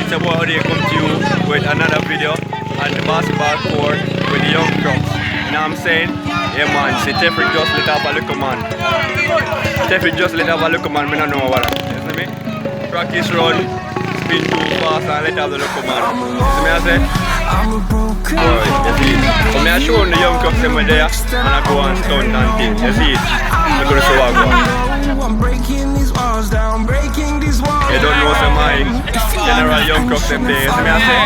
it's your boy Odane come to you with another video on the basketball court with the young crooks. You know what I'm saying? Yeah man, see Teffy just let up a little man. Teffy just let up a little man, I don't know what that. You see me? Practice run, spin too fast and let up the little man. See me I say? Boy, you see it. So me I show the young crooks them there and I go and stunt and things. You see it? Look at the swag one. I'm breaking these walls down, breaking these walls. You don't know some my general young crooks them there. See me I say?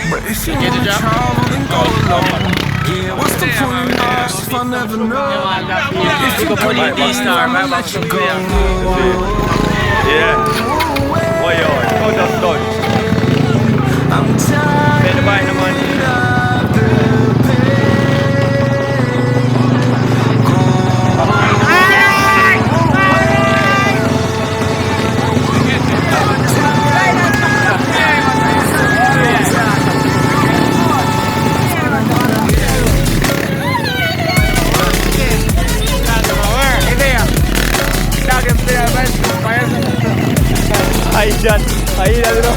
But if you want to travel, then go alone. Yeah, what's the point in us if I never know? If you put in D-Star, I'll let you go. Yeah. Oh yo, how just done? I'm tired. Pay the buy the money. Ahí ya, ahí ya bro.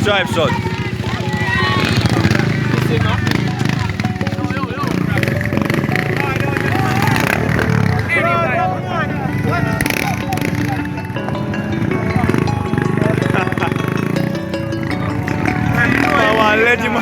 Drive, son. Let him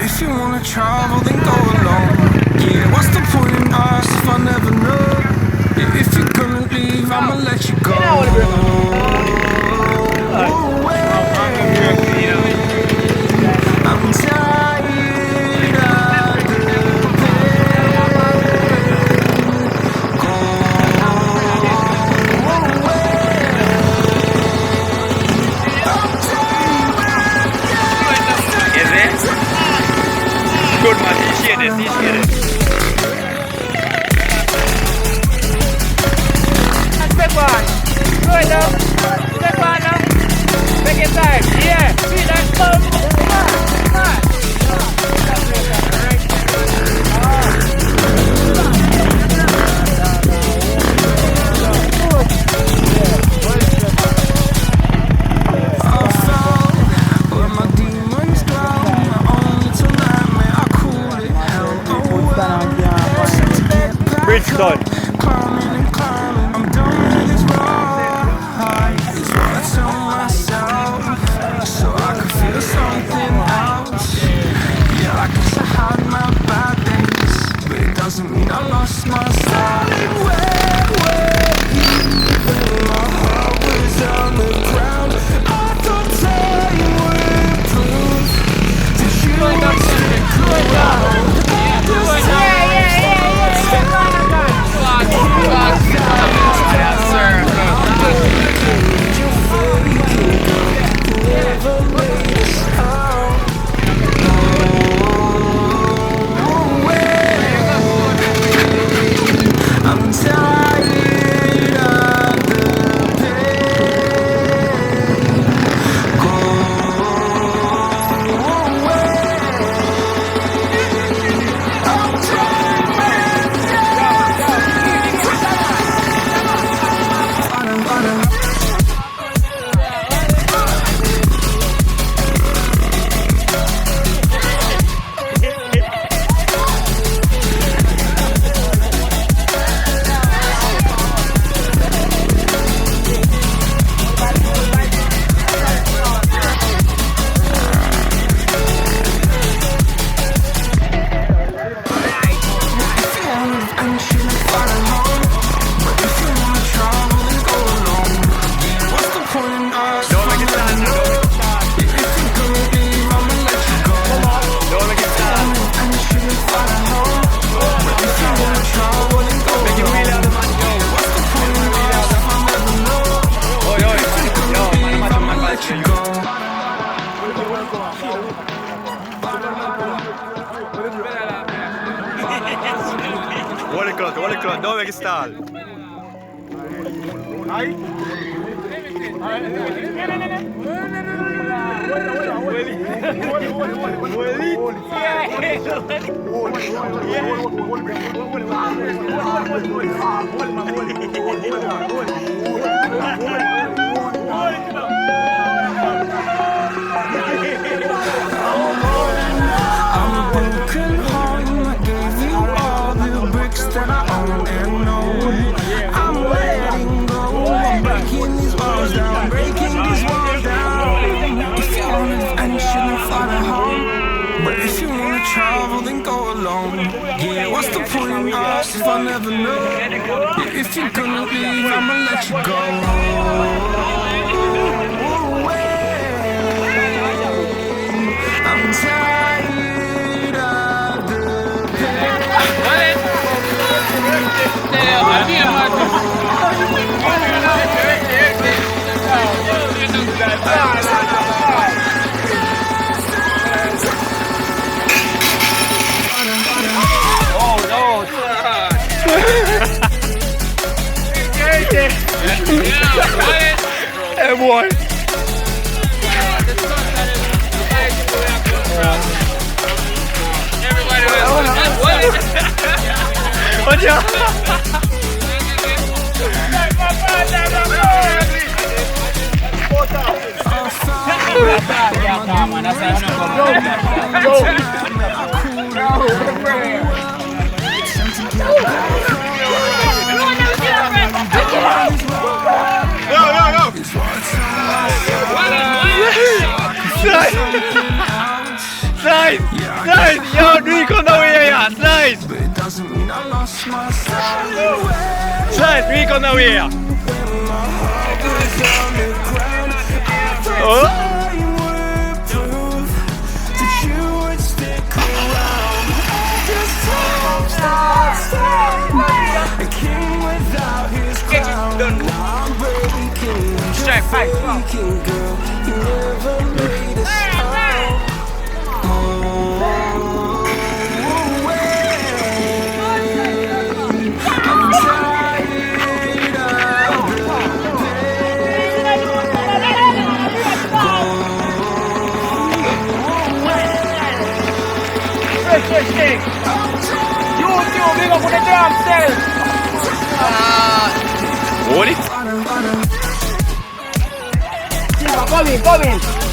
if you wanna travel, then go alone. Yeah, what's the point in us if I never know? If you're gonna leave, I'ma let you go. I'm tired of the Good man, he shared it. done. Climbing and climbing, I'm done with this ride. It's what I tell myself, so I can feel something else. Yeah, I guess I had my bad days, but it doesn't mean I lost my style. Where were you when my heart was on the ground? I thought time would prove that you would stick around. I'm tired of the pain. Go away. I'm What the clock, don't make it stall. I'm a broken home. I gave you all the bricks that I own and know. I'm letting go. I'm breaking these walls down, breaking these walls down. If you want adventure, then fly to home. But if you wanna travel, then go alone. Yeah, what's the point in us if I never know? Yeah, if you're gonna leave, I'ma let you go. I'm tired of the Hey boy. Watch out. Slide! Slide! Yo, Rico, no way, slide! Slide, Rico, no way! Oh! Strike fight. You big up on the drum set. What? Come in.